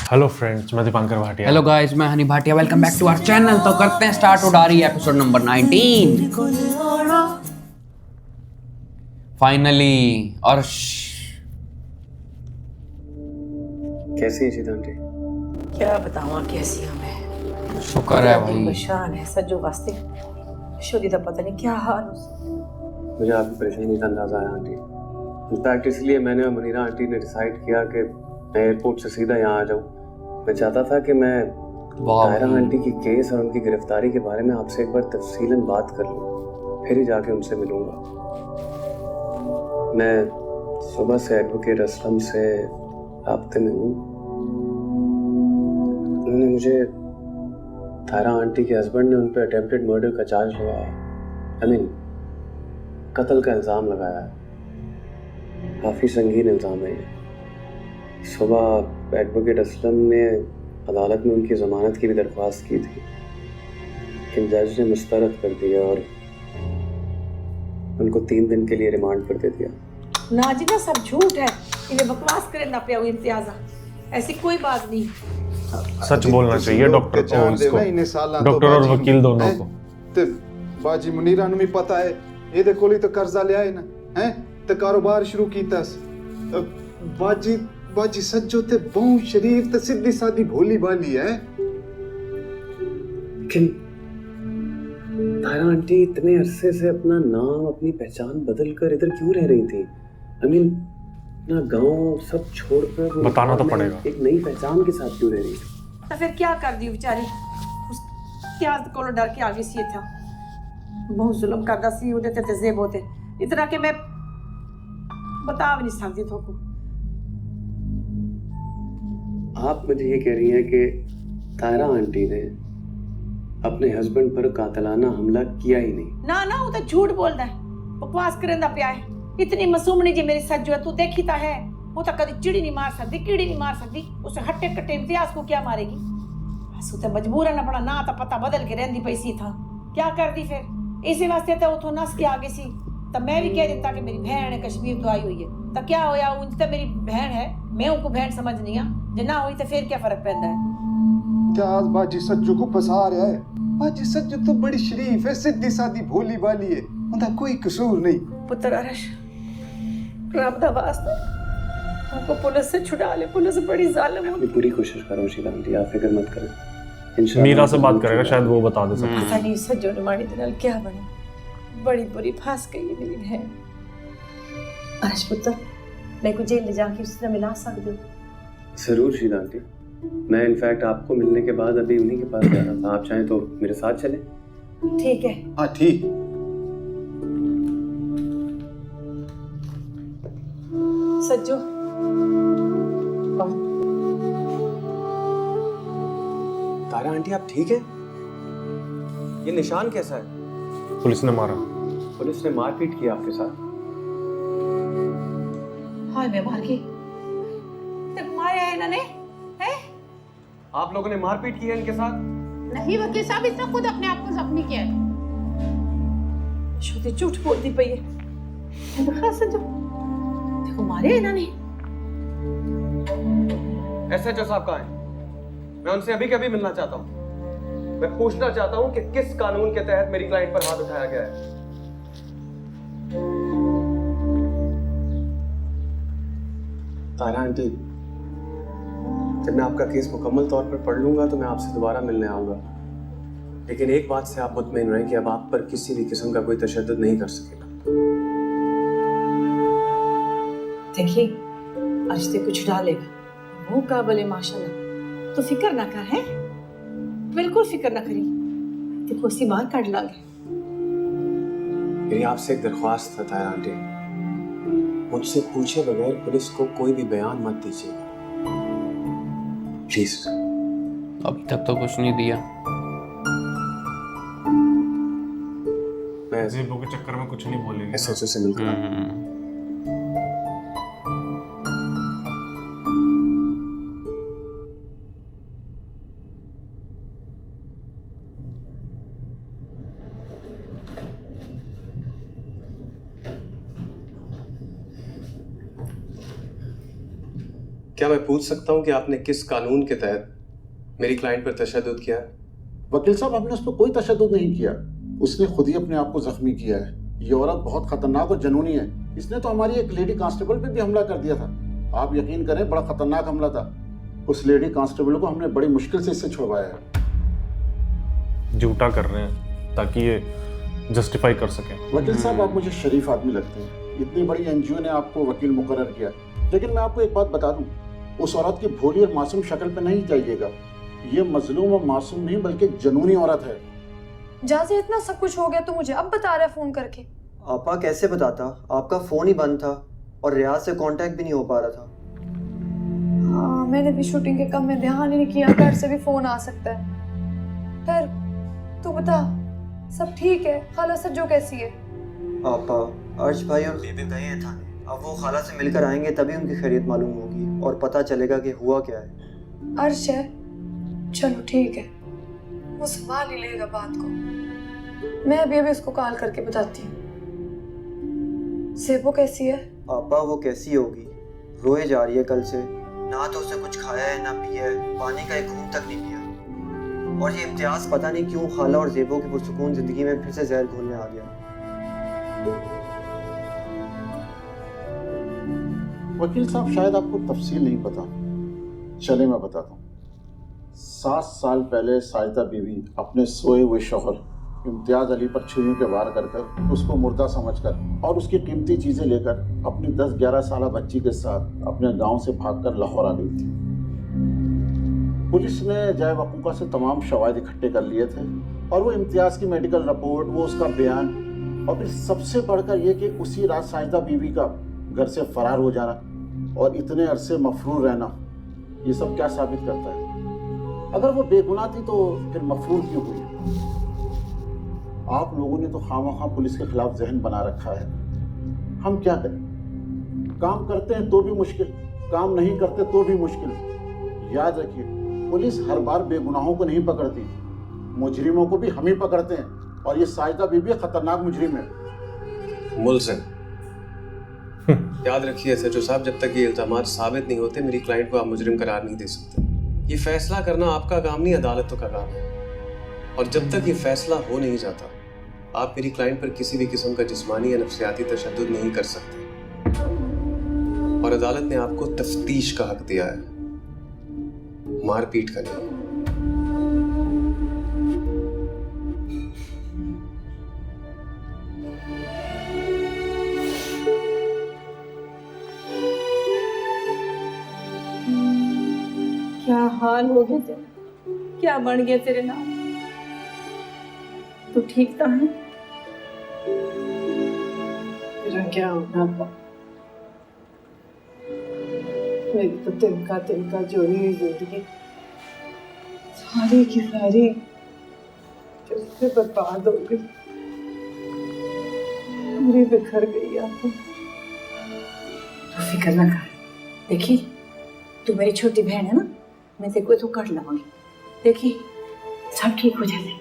Hello friends, मैं Dipankar Bhatia. Hello guys, मैं Honey Bhatia. Welcome back to our channel. तो करते हैं start Udaari episode number 19 finally. और कैसी है शीता आंटी? क्या बतावा कैसी हूँ मैं। शुक्र है भाई। परेशान है सज्जो वास्ते। शोदी का पता नहीं क्या हाल उसका। मुझे आपकी परेशानी का अंदाजा है आंटी। इनफैक्ट इसलिए मैंने और मुनीरा आंटी ने डिसाइड किया कि मैं एयरपोर्ट से सीधा यहाँ आ जाऊँ। मैं चाहता था कि मैं तायरा आंटी की केस और उनकी गिरफ्तारी के बारे में आपसे एक बार तफसीलन बात कर लूँ, फिर ही जाके उनसे मिलूँगा। मैं सुबह से एडवोकेट असलम से राब्ते में हूँ। उन्होंने मुझे तायरा आंटी के हस्बैंड ने उन पर अटेम्प्टेड मर्डर का चार्ज लगाया, कत्ल का इल्ज़ाम लगाया है। काफ़ी संगीन इल्ज़ाम है ये। सुबह एडवोकेट असलम ने अदालत में उनकी ज़मानत की भी दरख्वास्त की थी, लेकिन जज ने मुस्तरद कर दिया और उनको 3 दिन के लिए रिमांड पर दे दिया। ना जी ना, सब झूठ है। इन्हें बकवास करे ना पिया इम्तियाजा। ऐसी कोई बात नहीं। सच बोलना चाहिए डॉक्टर को, डॉक्टर और वकील दोनों को। ते बाजी मुनीरा ਨੂੰ ਵੀ ਪਤਾ ਹੈ ਇਹਦੇ ਕੋਲ ਹੀ ਤਾਂ ਕਰਜ਼ਾ ਲਿਆ ਹੈ ਨਾ, ਹੈ ਤੇ ਕਾਰੋਬਾਰ ਸ਼ੁਰੂ ਕੀਤਾ ਸੀ। बाजी सज्जो ते बहुत शरीफ ते सीधी सादी भोली भाली है। लेकिन तायरा आंटी इतने अरसे से अपना नाम, अपनी पहचान बदल कर इधर क्यों रह रही थी? अपना गांव सब छोड़कर बताना तो पड़ेगा। एक नई पहचान के साथ क्यों रह रही थी? तो फिर क्या कर दी बेचारी? क्या को डर के आगे सी था। बहुत जुल्म करदा सी ओदे ते तजेब होते इतना कि मैं बता भी नहीं सकती थोको। आप मुझे ये कह रही हैं कि तायरा आंटी ने अपने हस्बैंड पर कातिलाना हमला किया ही नहीं? ना ना, वो तो झूठ बोलदा है, बकवास करदा पिया है। इतनी मासूमनी जी मेरी सज्जो है, तू देखी ता है। वो तो कभी चिड़ी नहीं मार सकती, कीड़ी नहीं मार सकती। उसे हट्टे कट्टे इम्तियाज को क्या मारेगी? बस उसे मजबूरन अपना ना तो पता बदल के रहंदी पई सी था। क्या कर दी फिर? इसी वास्ते तो उथों नस के आगे सी। तब मैं भी कह देता कि मेरी बहन है, कश्मीर तो आई हुई है। तो क्या होया, उन तो मेरी बहन है, मैं उनको बहन समझनी है। जे ना हुई तो फिर क्या फर्क पैदा है? क्या आज बाजी सज्जो को फंसा रहा है? बाजी सज्जो तो बड़ी शरीफ है, सीधी सादी भोली भाली है, उनका कोई कसूर नहीं। पुत्र अरश, रब दा वास्ता हमको पुलिस से छुड़ा ले। पुलिस बड़ी जालिम है। मैं पूरी कोशिश कर रहा हूँ शीला आंटी, आप फिक्र मत करें। मीरा से बात करेगा, शायद वो बता दे सकती है। पता नहीं सज्जो ने मारी दिल क्या बनी। बड़ी बुरी फंस गई है मेरी बहन। अरश पुत्र, मैं को जेल ले जाके उससे मिला सकते हो? जरूर शीला आंटी। मैं इनफैक्ट आपको मिलने के बाद अभी उन्हीं के पास जा रहा था। आप चाहें तो मेरे साथ चलें? ठीक है। हाँ ठीक। सज्जो तारा आंटी आप ठीक है? ये निशान कैसा है? पुलिस ने मारा। पुलिस ने मारपीट की आपके साथ? हाय मैं मार गई। मारे है इन्होंने? हैं? आप लोगों ने मारपीट की है इनके साथ? नहीं वकील साहब, इसने खुद अपने आप को जख्मी किया है। छोटी झूठ बोलती पई है। देखा सज्जो, देखो मारे इन्होंने। एसएचओ साहब कहाँ हैं? मैं उनसे अभी कभी मिलना चाहता हूँ। मैं पूछना चाहता हूँ कि किस कानून के तहत मेरी क्लाइंट पर हाथ उठाया गया है। तारा आंटी, जब मैं आपका केस मुकम्मल तौर पर पढ़ लूंगा तो मैं आपसे दोबारा मिलने आऊंगा। लेकिन एक बात से आप मुतमईन रहें कि अब आप पर किसी भी किस्म का कोई तशद्दुद नहीं कर सकेगा। देखिए, रिश्ते को छुड़ा लेगा, वो काबिल है माशाल्लाह। तो फिक्र ना कर, है बिल्कुल फिक्र ना करी। देखो उसी बाहर काट लागे। मेरी आपसे एक दरख्वास्त है तारा आंटी, मुझसे पूछे बगैर पुलिस को कोई भी बयान मत दीजिएगा प्लीज। अभी तक तो कुछ नहीं दिया। मैं जेबों के चक्कर में कुछ नहीं बोलेगी। एसएचओ से मिलकर क्या मैं पूछ सकता हूँ कि आपने किस कानून के तहत मेरी क्लाइंट पर तशद्दुद किया है? वकील साहब, हमने उस पर कोई तशद्दुद नहीं किया। उसने खुद ही अपने आप को जख्मी किया है। ये औरत बहुत खतरनाक और जुनूनी है। इसने तो हमारी एक लेडी कांस्टेबल पे भी हमला कर दिया था। आप यकीन करें, बड़ा खतरनाक हमला था। उस लेडी कांस्टेबल को हमने बड़ी मुश्किल से इससे छुड़वाया है। झूठा कर रहे हैं ताकि ये जस्टिफाई कर सकें। वकील साहब, आप मुझे शरीफ आदमी लगते हैं। इतनी बड़ी एनजीओ ने आपको वकील मुकर्रर किया, लेकिन मैं आपको एक बात बता दूं, उस औरत की भोली और मासूम शक्ल पे नहीं जाइएगा। ये मजलूम और मासूम नहीं बल्कि एक जनूनी औरत है। जहाँ से इतना सब कुछ हो गया तो मुझे अब बता रहा है फोन करके। आपा कैसे बताता, आपका फोन ही बंद था और रियाज से कांटेक्ट भी नहीं हो पा रहा था। हाँ, मैंने भी शूटिंग के काम में ध्यान ही नहीं किया, घर से भी फोन आ सकता है। फिर तू बता, सब ठीक है? खाला सज्जो कैसी है? आपा, अर्श भाई और बेबी गए हैं थाने। अब वो खाला से मिलकर आएंगे तभी उनकी खैरियत मालूम होगी और पता चलेगा कि हुआ क्या है। अर्श है, चलो ठीक है, वो संभाल ही लेगा बात को। मैं अभी उसको कॉल करके बताती हूँ। सेबो कैसी है? आपा वो कैसी होगी, रोए जा रही है कल से। ना तो उसने कुछ खाया है ना पिया है, पानी का एक घूंट तक नहीं पिया। और ये इम्तियाज पता नहीं क्यों खाला और ज़ेबो की पुरसुकून जिंदगी में फिर से जहर घोलने आ गया। वकील साहब, शायद आपको तफसील नहीं पता, चले मैं बताता हूँ। 7 साल पहले साजिदा बीवी अपने सोए हुए शौहर इम्तियाज अली पर छुरियों के वार कर कर उसको मुर्दा समझकर और उसकी कीमती चीजें लेकर अपनी 10-11 साल बच्ची के साथ अपने गांव से भागकर लाहौर आ गई थी। पुलिस ने जाए वकूका से तमाम शवाहिद इकट्ठे कर लिए थे और वो इम्तियाज की मेडिकल रिपोर्ट, वो उसका बयान, और फिर सबसे बढ़कर ये कि उसी रात साजिदा बीवी का घर से फरार हो जाना और इतने अरसे मफरूर रहना, ये सब क्या साबित करता है? अगर वो बेगुनाह थी तो फिर मफरूर क्यों हुई? आप लोगों ने तो खामखा पुलिस के खिलाफ जहन बना रखा है। हम क्या करें? काम करते हैं तो भी मुश्किल, काम नहीं करते तो भी मुश्किल। याद रखिए, पुलिस हर बार बेगुनाहों को नहीं पकड़ती, मुजरिमों को भी हम ही पकड़ते हैं, और ये साजिदा बीबी खतरनाक मुजरिम है। मुल्ज़िम, याद रखिए सचो साहब, जब तक ये इल्जामात साबित नहीं होते मेरी क्लाइंट को आप मुजरिम करार नहीं दे सकते। ये फैसला करना आपका काम नहीं, अदालतों का काम है। और जब तक ये फैसला हो नहीं जाता आप मेरी क्लाइंट पर किसी भी किस्म का जिस्मानी या नफ्सियाती तशद्दुद नहीं कर सकते। और अदालत ने आपको तफ्तीश का हक दिया है, मारपीट का नहीं। क्या हाल हो गया तेरा, क्या बन गया तेरे नाम? तू ठीक तो है? मेरा क्या होना था, मेरी तो तिनका जोड़ी हुई जिंदगी सारी की सारी कैसे बर्बाद हो गई, पूरी बिखर गई। आपको तो फिक्र ना कर, देखी तू मेरी छोटी बहन है ना, मैं तेरे को तो कर लूंगी। देखी सब ठीक हो जाए।